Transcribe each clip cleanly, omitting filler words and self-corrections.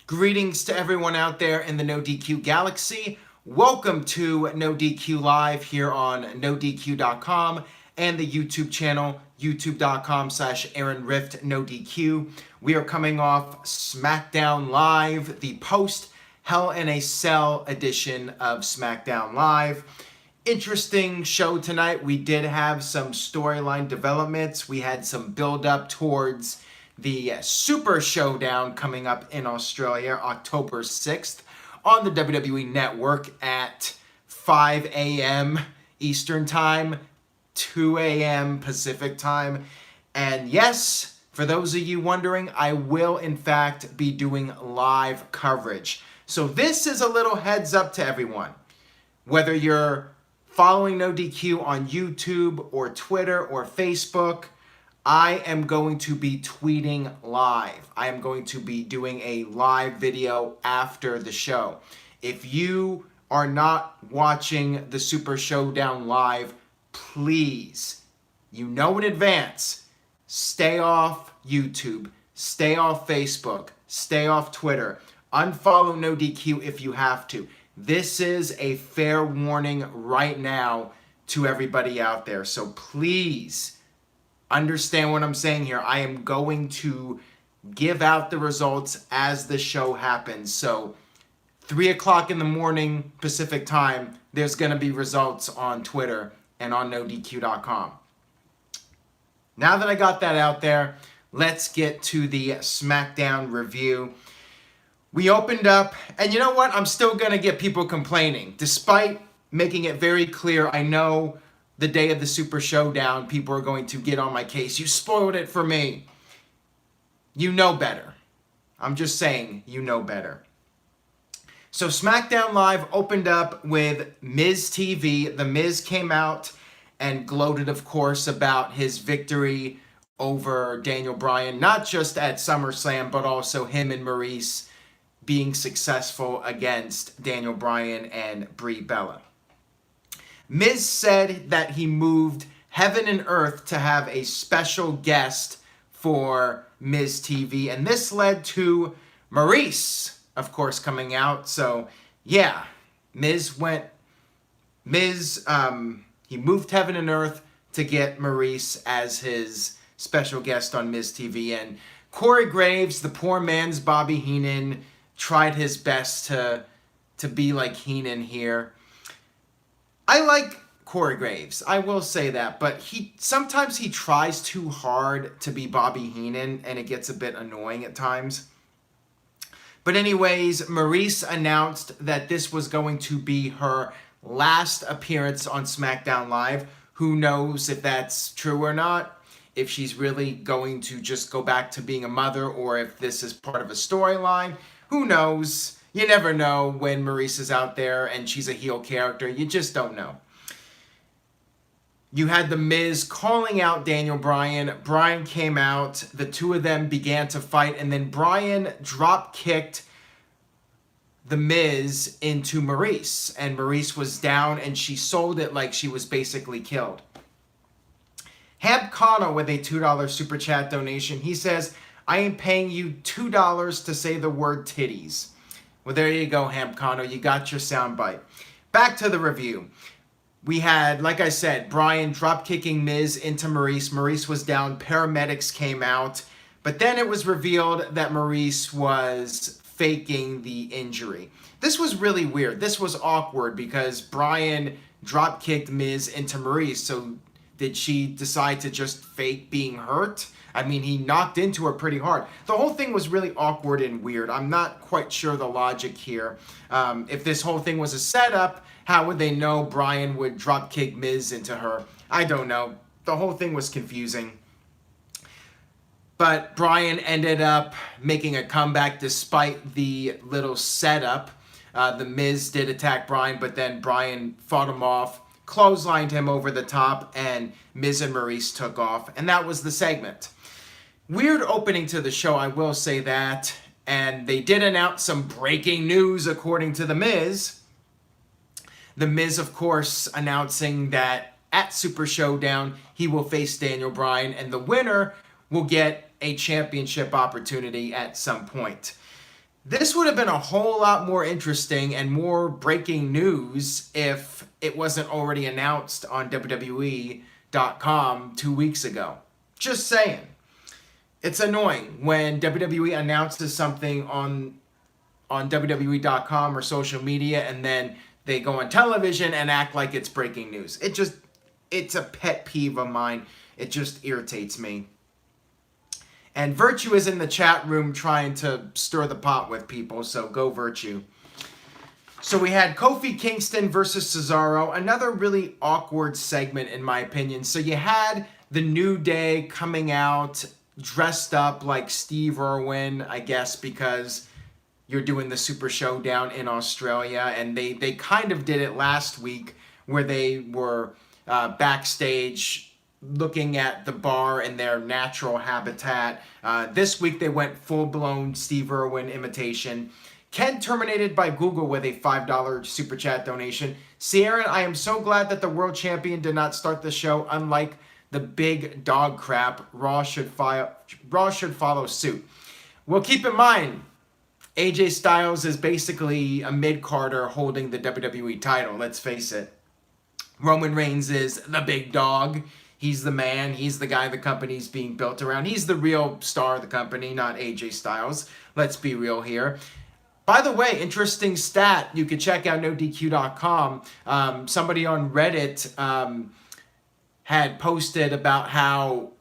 Greetings to everyone out there in the NoDQ galaxy. Welcome to NoDQ Live here on NoDQ.com and the YouTube channel, youtube.com/AaronRiftNoDQ. We are coming off Smackdown Live, the post Hell in a Cell edition of Smackdown Live. Interesting show tonight. We did have some storyline developments. We had some build up towards the Super Showdown coming up in Australia, October 6th, on the WWE Network at 5 a.m. Eastern Time, 2 a.m. Pacific Time. And yes, for those of you wondering, I will in fact be doing live coverage. So this is a little heads up to everyone. Whether you're following NoDQ on YouTube or Twitter or Facebook, I am going to be tweeting live. I am going to be doing a live video after the show. If you are not watching the Super Showdown live, please, you know in advance, stay off YouTube, stay off Facebook, stay off Twitter, unfollow NoDQ if you have to. This is a fair warning right now to everybody out there. So please, understand what I'm saying here. I am going to give out the results as the show happens. So 3 o'clock in the morning Pacific time, there's going to be results on Twitter and on NoDQ.com. Now that I got that out there, let's get to the SmackDown review. We opened up, and you know what? I'm still going to get people complaining. Despite making it very clear, I know the day of the Super Showdown, people are going to get on my case. You spoiled it for me. You know better. I'm just saying, you know better. So SmackDown Live opened up with Miz TV. The Miz came out and gloated, of course, about his victory over Daniel Bryan, not just at SummerSlam, but also him and Maurice being successful against Daniel Bryan and Brie Bella. Miz said that he moved heaven and earth to have a special guest for Miz TV, and this led to Maurice, of course, coming out. So yeah, he moved heaven and earth to get Maurice as his special guest on Miz TV, and Corey Graves, the poor man's Bobby Heenan, tried his best to be like Heenan here. I like Corey Graves, I will say that, but sometimes he tries too hard to be Bobby Heenan, and it gets a bit annoying at times. But anyways, Maurice announced that this was going to be her last appearance on SmackDown Live. Who knows if that's true or not, if she's really going to just go back to being a mother, or if this is part of a storyline. Who knows? You never know when Maurice is out there and she's a heel character. You just don't know. You had The Miz calling out Daniel Bryan. Bryan came out. The two of them began to fight. And then Bryan drop-kicked The Miz into Maurice. And Maurice was down, and she sold it like she was basically killed. Hamp Connell with a $2 Super Chat donation. He says, I am paying you $2 to say the word titties. Well, there you go, Hamp Connell. You got your soundbite. Back to the review. We had, like I said, Bryan drop-kicking Miz into Maurice. Maurice was down. Paramedics came out. But then it was revealed that Maurice was faking the injury. This was really weird. This was awkward because Bryan drop-kicked Miz into Maurice. So did she decide to just fake being hurt? I mean, he knocked into her pretty hard. The whole thing was really awkward and weird. I'm not quite sure the logic here. If this whole thing was a setup, how would they know Bryan would drop kick Miz into her? I don't know. The whole thing was confusing. But Bryan ended up making a comeback despite the little setup. The Miz did attack Bryan, but then Bryan fought him off, clotheslined him over the top, and Miz and Maurice took off. And that was the segment. Weird opening to the show, I will say that. And they did announce some breaking news according to The Miz. The Miz, of course, announcing that at Super Showdown, he will face Daniel Bryan, and the winner will get a championship opportunity at some point. This would have been a whole lot more interesting and more breaking news if it wasn't already announced on WWE.com 2 weeks ago. Just saying. It's annoying when WWE announces something on WWE.com or social media and then they go on television and act like it's breaking news. It's a pet peeve of mine. It just irritates me. And Virtue is in the chat room trying to stir the pot with people, so go Virtue. So we had Kofi Kingston versus Cesaro, another really awkward segment in my opinion. So you had the New Day coming out dressed up like Steve Irwin, I guess because you're doing the Super Showdown in Australia, and they kind of did it last week where they were backstage looking at the bar in their natural habitat. This week they went full-blown Steve Irwin imitation. Ken terminated by Google with a $5 super chat donation. Sierra, I am so glad that the world champion did not start the show. Unlike the big dog crap, Raw should follow suit. Well, keep in mind, AJ Styles is basically a mid-carder holding the WWE title, let's face it. Roman Reigns is the big dog. He's the man. He's the guy the company's being built around. He's the real star of the company, not AJ Styles. Let's be real here. By the way, interesting stat. You could check out NoDQ.com. Somebody on Reddit had posted about how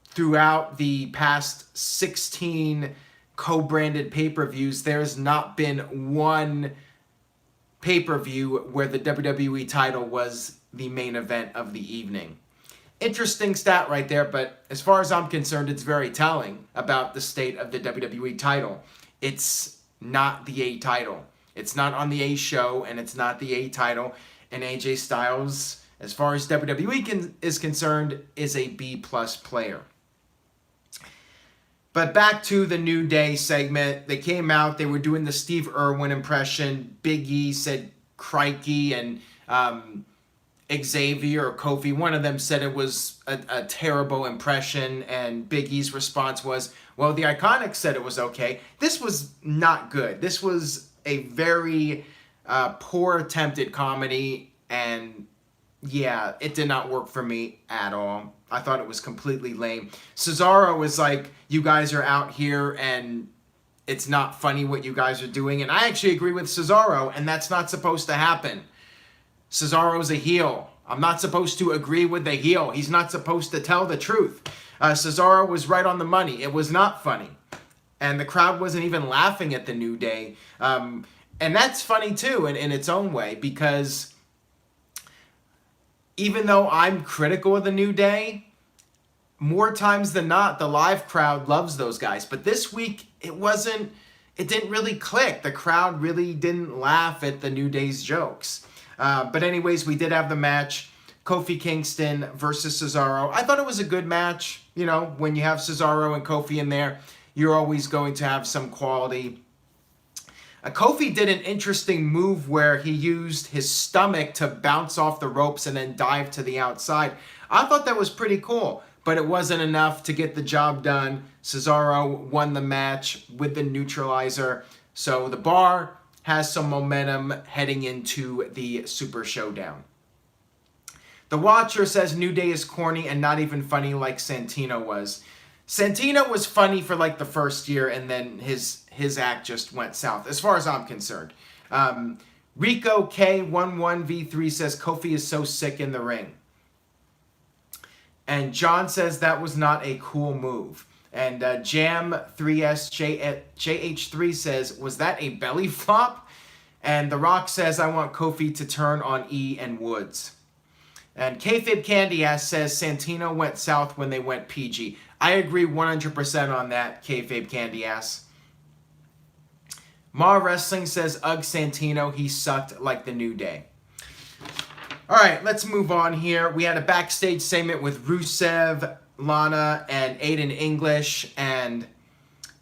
throughout the past 16 co-branded pay-per-views, there's not been one pay-per-view where the WWE title was the main event of the evening. Interesting stat right there, but as far as I'm concerned, it's very telling about the state of the WWE title. It's not the A title. It's not on the A show, and it's not the A title. And AJ Styles, as far as WWE is concerned, is a B-plus player. But back to the New Day segment. They came out, they were doing the Steve Irwin impression. Big E said crikey, and Xavier or Kofi, one of them said it was a terrible impression, and Big E's response was, well, the Iconics said it was okay. This was not good. This was a very poor attempt at comedy, and yeah, it did not work for me at all. I thought it was completely lame. Cesaro was like, you guys are out here and it's not funny what you guys are doing. And I actually agree with Cesaro, and that's not supposed to happen. Cesaro's a heel. I'm not supposed to agree with the heel. He's not supposed to tell the truth. Cesaro was right on the money. It was not funny. And the crowd wasn't even laughing at the New Day. And that's funny too in its own way, because even though I'm critical of the New Day, more times than not, the live crowd loves those guys. But this week, it didn't really click. The crowd really didn't laugh at the New Day's jokes. But anyways, we did have the match. Kofi Kingston versus Cesaro. I thought it was a good match. You know, when you have Cesaro and Kofi in there, you're always going to have some quality. Kofi did an interesting move where he used his stomach to bounce off the ropes and then dive to the outside. I thought that was pretty cool, but it wasn't enough to get the job done. Cesaro won the match with the neutralizer. So the bar has some momentum heading into the Super Showdown. The Watcher says New Day is corny and not even funny like Santino was. Santino was funny for like the first year, and then his act just went south, as far as I'm concerned. Rico K11V3 says Kofi is so sick in the ring. And John says that was not a cool move. And Jam3SJH3 says, was that a belly flop? And The Rock says, I want Kofi to turn on E and Woods. And Kayfabe Candy Ass says Santino went south when they went PG. I agree 100% on that, Kayfabe Candy Ass. Ma Wrestling says, ugh, Santino, he sucked like the New Day. All right, let's move on here. We had a backstage segment with Rusev, Lana, and Aiden English. And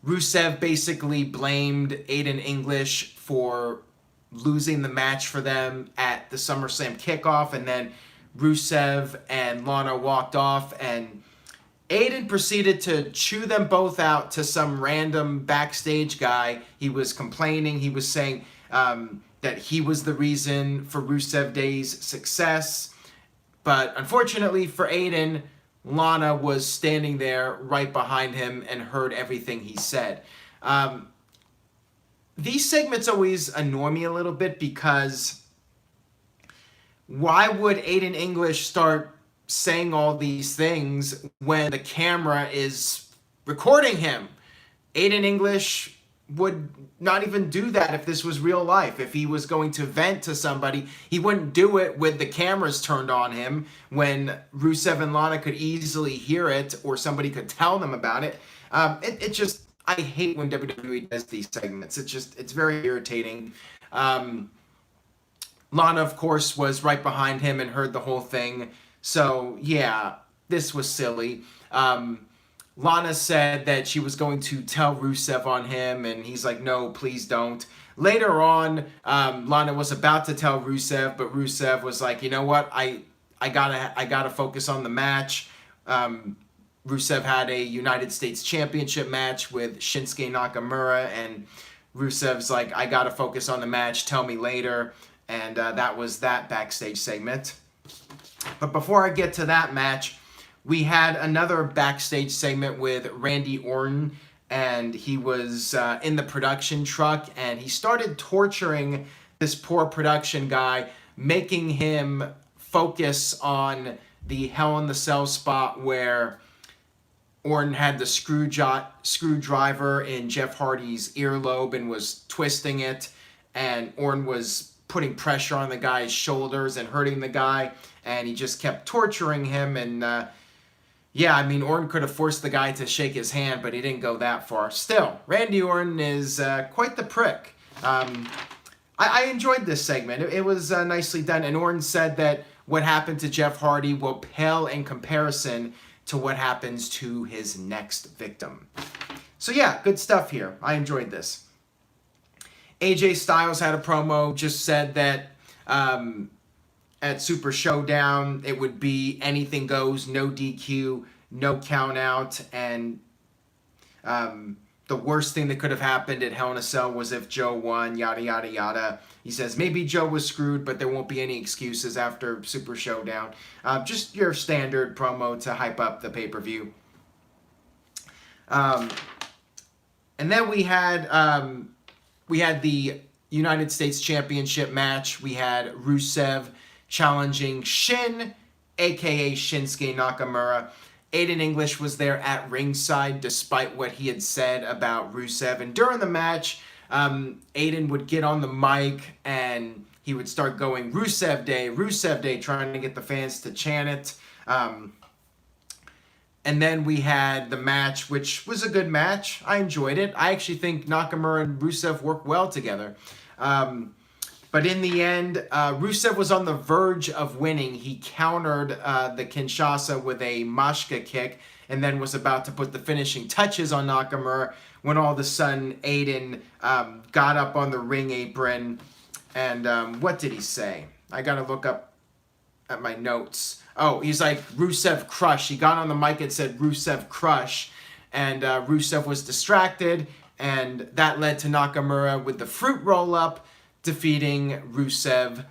Rusev basically blamed Aiden English for losing the match for them at the SummerSlam kickoff. And then Rusev and Lana walked off, and Aiden proceeded to chew them both out to some random backstage guy. He was complaining. He was saying that he was the reason for Rusev Day's success. But unfortunately for Aiden, Lana was standing there right behind him and heard everything he said. These segments always annoy me a little bit because why would Aiden English start saying all these things when the camera is recording him? Aiden English would not even do that if this was real life. If he was going to vent to somebody, he wouldn't do it with the cameras turned on him when Rusev and Lana could easily hear it or somebody could tell them about it. It just, I hate when WWE does these segments. It's very irritating. Lana, of course, was right behind him and heard the whole thing. So, yeah, this was silly. Lana said that she was going to tell Rusev on him, and he's like, no, please don't. Later on, Lana was about to tell Rusev, but Rusev was like, you know what, I gotta focus on the match. Rusev had a United States Championship match with Shinsuke Nakamura, and Rusev's like, I gotta focus on the match, tell me later. And that was that backstage segment. But before I get to that match, we had another backstage segment with Randy Orton, and he was in the production truck, and he started torturing this poor production guy, making him focus on the Hell in the Cell spot where Orton had the screwdriver in Jeff Hardy's earlobe and was twisting it, and Orton was putting pressure on the guy's shoulders and hurting the guy, and he just kept torturing him. And yeah, I mean, Orton could have forced the guy to shake his hand, but he didn't go that far. Still, Randy Orton is quite the prick. I enjoyed this segment. It was nicely done, and Orton said that what happened to Jeff Hardy will pale in comparison to what happens to his next victim. So yeah, good stuff here. I enjoyed this. AJ Styles had a promo, just said that at Super Showdown it would be anything goes, no DQ, no count out, and the worst thing that could have happened at Hell in a Cell was if Joe won, yada yada yada. He says maybe Joe was screwed, but there won't be any excuses after Super Showdown. Just your standard promo to hype up the pay-per-view. And then we had the United States Championship match. We had Rusev challenging Shin, aka Shinsuke Nakamura. Aiden English was there at ringside despite what he had said about Rusev. And during the match, Aiden would get on the mic and he would start going, Rusev Day, trying to get the fans to chant it. And then we had the match, which was a good match. I enjoyed it. I actually think Nakamura and Rusev work well together. But in the end, Rusev was on the verge of winning. He countered the Kinshasa with a Mashka kick and then was about to put the finishing touches on Nakamura when all of a sudden Aiden got up on the ring apron. And what did he say? I got to look up at my notes. Oh, he's like, Rusev crush. He got on the mic and said, Rusev crush. And Rusev was distracted. And that led to Nakamura with the fruit roll-up, defeating Rusev.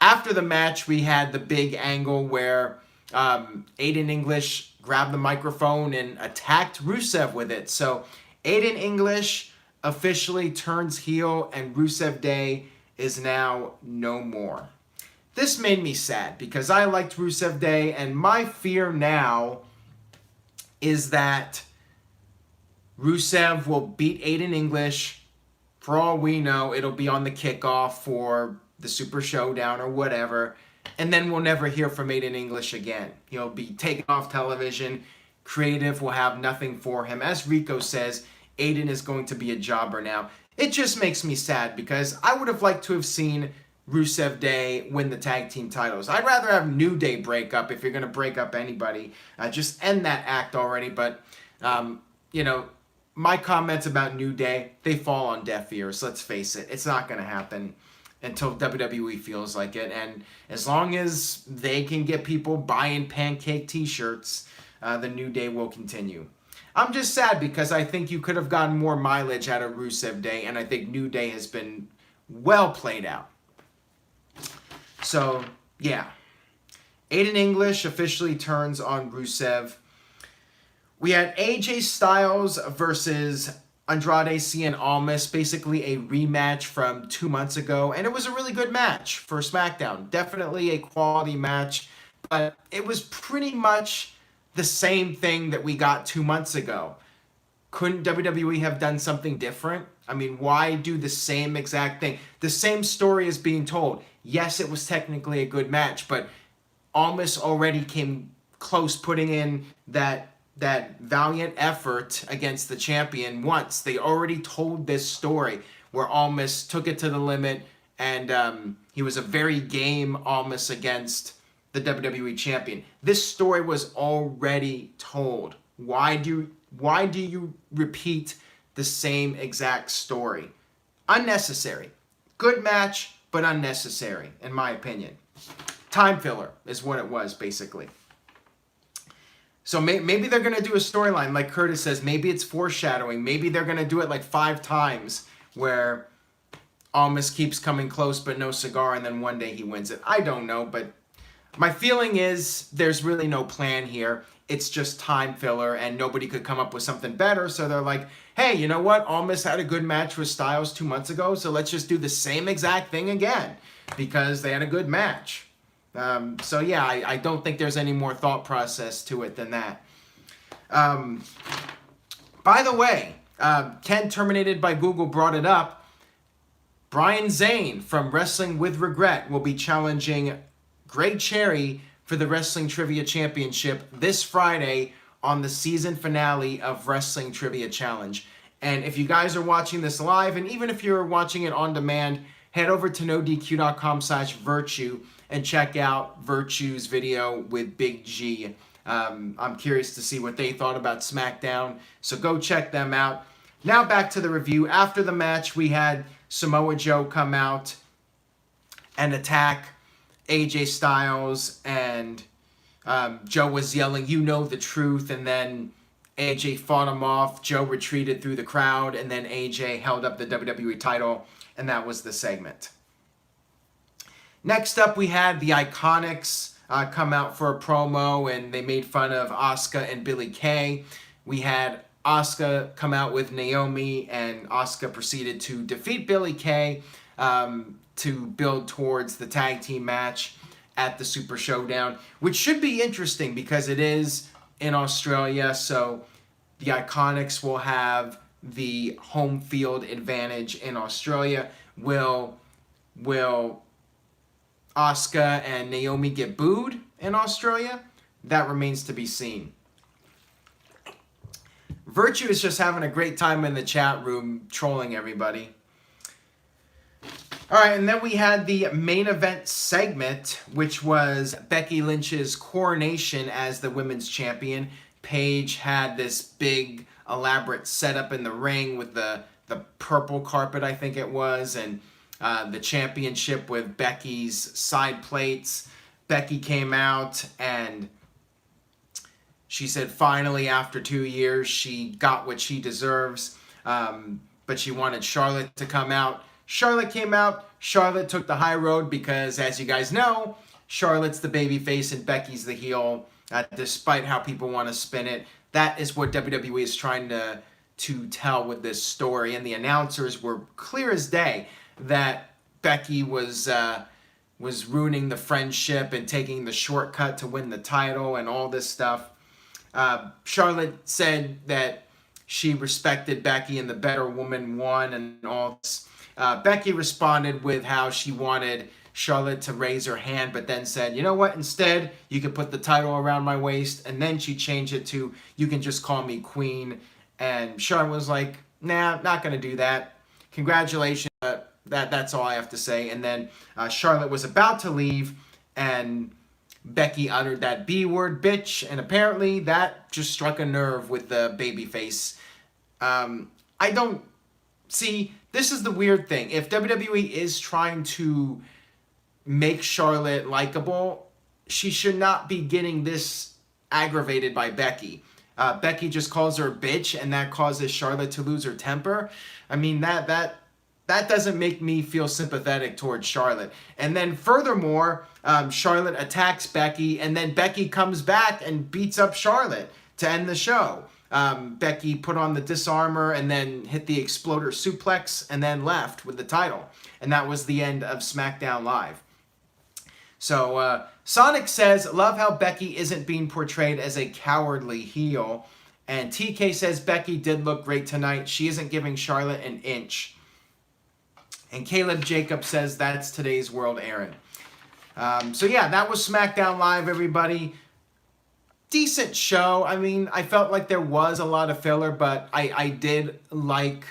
After the match, we had the big angle where Aiden English grabbed the microphone and attacked Rusev with it. So Aiden English officially turns heel, and Rusev Day is now no more. This made me sad because I liked Rusev Day, and my fear now is that Rusev will beat Aiden English. For all we know, it'll be on the kickoff for the Super Showdown or whatever, and then we'll never hear from Aiden English again. He'll be taken off television. Creative will have nothing for him. As Rico says, Aiden is going to be a jobber now. It just makes me sad because I would have liked to have seen Rusev Day win the tag team titles. I'd rather have New Day break up if you're going to break up anybody. Just end that act already. But, you know, my comments about New Day, they fall on deaf ears. Let's face it. It's not going to happen until WWE feels like it. And as long as they can get people buying pancake t-shirts, the New Day will continue. I'm just sad because I think you could have gotten more mileage out of Rusev Day, and I think New Day has been well played out. So, yeah. Aiden English officially turns on Rusev. We had AJ Styles versus Andrade Cien Almas, basically a rematch from 2 months ago, and it was a really good match for SmackDown. Definitely a quality match, but it was pretty much the same thing that we got 2 months ago. Couldn't WWE have done something different? I mean, why do the same exact thing? The same story is being told. Yes, it was technically a good match, but Almas already came close putting in that valiant effort against the champion once. They already told this story where Almas took it to the limit, and he was a very game Almas against the WWE champion. This story was already told. Why do you repeat the same exact story? Unnecessary. Good match, but unnecessary, in my opinion. Time filler is what it was, basically. So maybe they're going to do a storyline, like Curtis says. Maybe it's foreshadowing. Maybe they're going to do it like 5 times, where Almas keeps coming close, but no cigar, and then one day he wins it. I don't know, but my feeling is there's really no plan here. It's just time filler, and nobody could come up with something better, so they're like, hey, you know what? Almas had a good match with Styles 2 months ago, so let's just do the same exact thing again, because they had a good match. So yeah, I don't think there's any more thought process to it than that. By the way, Ken Terminated by Google brought it up. Brian Zane from Wrestling with Regret will be challenging Greg Cherry for the Wrestling Trivia Championship this Friday on the season finale of Wrestling Trivia Challenge. And if you guys are watching this live, and even if you're watching it on demand, head over to nodq.com/virtue and check out Virtue's video with Big G. I'm curious to see what they thought about SmackDown, so go check them out. Now back to the review. After the match, we had Samoa Joe come out and attack AJ Styles, and Joe was yelling, "You know the truth," and then AJ fought him off. Joe retreated through the crowd, and then AJ held up the WWE title, and that was the segment. Next up, we had the Iconics come out for a promo, and they made fun of Asuka and Billie Kay. We had Asuka come out with Naomi, and Asuka proceeded to defeat Billie Kay to build towards the tag team match at the Super Showdown, which should be interesting because it is in Australia, so the Iconics will have the home field advantage in Australia. Will Asuka and Naomi get booed in Australia? That remains to be seen. Virtue is just having a great time in the chat room trolling everybody. All right, and then we had the main event segment, which was Becky Lynch's coronation as the women's champion. Paige had this big, elaborate setup in the ring with the purple carpet, I think it was, and the championship with Becky's side plates. Becky came out and she said finally after 2 years she got what she deserves, but she wanted Charlotte to come out. Charlotte came out. Charlotte took the high road because, as you guys know, Charlotte's the babyface and Becky's the heel, despite how people want to spin it. That is what WWE is trying to tell with this story, and the announcers were clear as day that Becky was ruining the friendship and taking the shortcut to win the title and all this stuff. Charlotte said that she respected Becky and the better woman won and all this. Becky responded with how she wanted Charlotte to raise her hand, but then said, you know what, instead you can put the title around my waist, and then she changed it to, you can just call me queen. And Charlotte was like, nah, not going to do that. Congratulations. That's all I have to say. And then Charlotte was about to leave, and Becky uttered that B word, bitch, and apparently that just struck a nerve with the babyface. I don't see, this is the weird thing. If WWE is trying to make Charlotte likable, she should not be getting this aggravated by Becky. Becky just calls her a bitch, and that causes Charlotte to lose her temper. I mean, that doesn't make me feel sympathetic towards Charlotte. And then furthermore, Charlotte attacks Becky, and then Becky comes back and beats up Charlotte to end the show. Becky put on the disarmor and then hit the exploder suplex and then left with the title. And that was the end of SmackDown Live. So Sonic says, love how Becky isn't being portrayed as a cowardly heel. And TK says, Becky did look great tonight. She isn't giving Charlotte an inch. And Caleb Jacob says, that's today's world, Aaron. So yeah, that was SmackDown Live, everybody. Decent show. I mean, I felt like there was a lot of filler, but I did like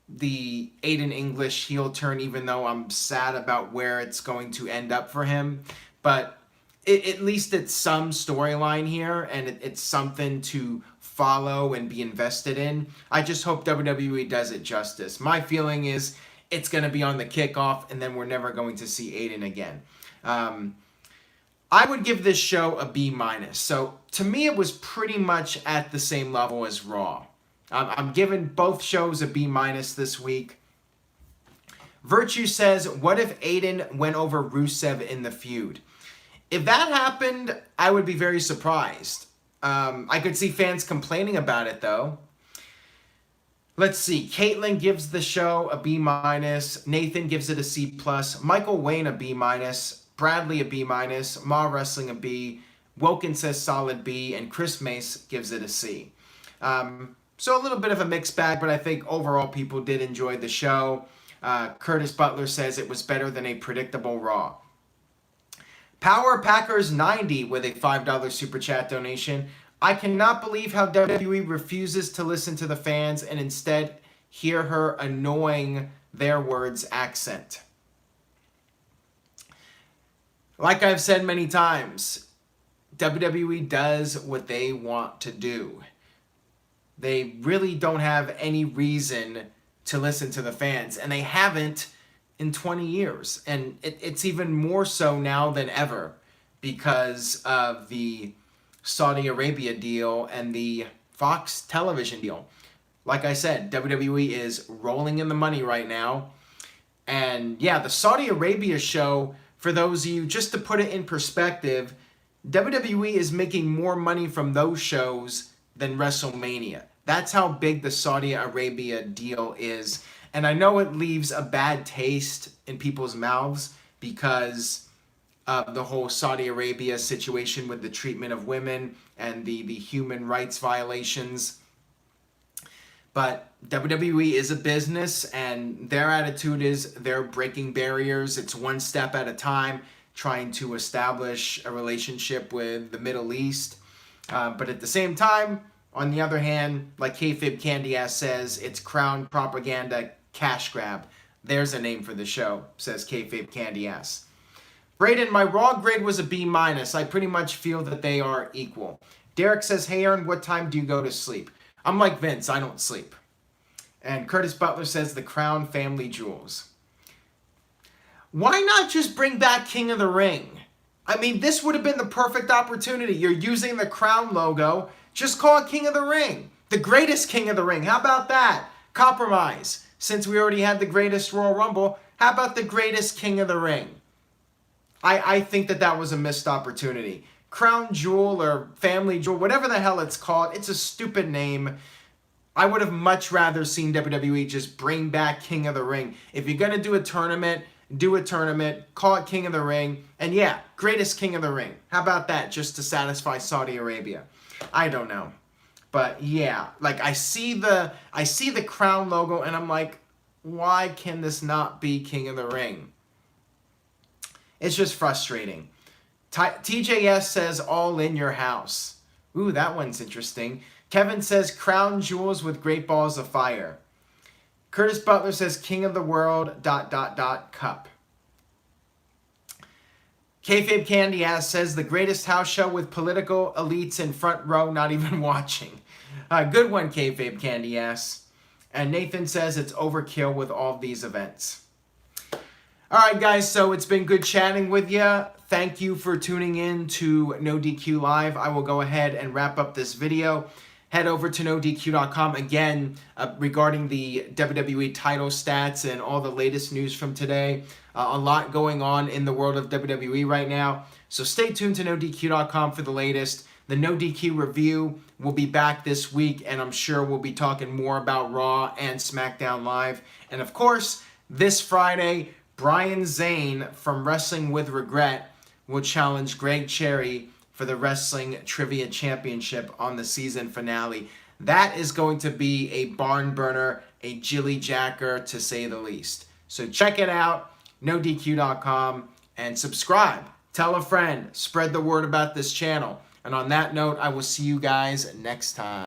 the Aiden English heel turn, even though I'm sad about where it's going to end up for him. But at least it's some storyline here, and it's something to follow and be invested in. I just hope WWE does it justice. My feeling is it's going to be on the kickoff, and then we're never going to see Aiden again. I would give this show a B-. So to me, it was pretty much at the same level as Raw. I'm giving both shows a B- this week. Virtue says, what if Aiden went over Rusev in the feud? If that happened, I would be very surprised. I could see fans complaining about it, though. Let's see. Caitlin gives the show a B-. Nathan gives it a C+. Michael Wayne a B-. Bradley a B-. Ma Wrestling a B. Wilkins says solid B. And Chris Mace gives it a C. So a little bit of a mixed bag, but I think overall people did enjoy the show. Curtis Butler says it was better than a predictable Raw. Power Packers 90 with a $5 super chat donation. I cannot believe how WWE refuses to listen to the fans and instead hear her annoying their words accent. Like I've said many times, WWE does what they want to do. They really don't have any reason to listen to the fans, and they haven't in 20 years. And it's even more so now than ever because of the Saudi Arabia deal and the Fox television deal. Like I said, WWE is rolling in the money right now. And yeah, the Saudi Arabia show, for those of you, just to put it in perspective, WWE is making more money from those shows than WrestleMania. That's how big the Saudi Arabia deal is. And I know it leaves a bad taste in people's mouths because of the whole Saudi Arabia situation with the treatment of women and the human rights violations. But WWE is a business, and their attitude is they're breaking barriers. It's one step at a time, trying to establish a relationship with the Middle East. But at the same time, on the other hand, like Kayfabe Candy Ass says, it's crown propaganda cash grab. There's a name for the show, says Kayfabe Candy Ass. Brayden, my Raw grade was a B-. I pretty much feel that they are equal. Derek says, hey Aaron, what time do you go to sleep? I'm like Vince, I don't sleep. And Curtis Butler says, the Crown Family Jewels. Why not just bring back King of the Ring? I mean, this would have been the perfect opportunity. You're using the Crown logo. Just call it King of the Ring. The greatest King of the Ring. How about that? Compromise. Since we already had the greatest Royal Rumble, how about the greatest King of the Ring? I think that was a missed opportunity. Crown Jewel or Family Jewel, whatever the hell it's called, it's a stupid name. I would have much rather seen WWE just bring back King of the Ring. If you're going to do a tournament, call it King of the Ring. And yeah, greatest King of the Ring. How about that, just to satisfy Saudi Arabia? I don't know. But yeah, like I see the Crown logo and I'm like, why can this not be King of the Ring? It's just frustrating. TJS says all in your house. Ooh, that one's interesting. Kevin says crown jewels with great balls of fire. Curtis Butler says king of the world ... cup. Kayfabe Candy Ass says the greatest house show with political elites in front row not even watching. Good one, Kayfabe Candy Ass. And Nathan says it's overkill with all these events. All right, guys, so it's been good chatting with you. thank you for tuning in to NoDQ Live. I will go ahead and wrap up this video. Head over to NoDQ.com again regarding the WWE title stats and all the latest news from today. A lot going on in the world of WWE right now. So stay tuned to NoDQ.com for the latest. The NoDQ review will be back this week, and I'm sure we'll be talking more about Raw and SmackDown Live. And of course, this Friday, Brian Zane from Wrestling with Regret will challenge Greg Cherry for the Wrestling Trivia Championship on the season finale. That is going to be a barn burner, a jilly jacker to say the least. So check it out, NoDQ.com, and subscribe. Tell a friend, spread the word about this channel. And on that note, I will see you guys next time.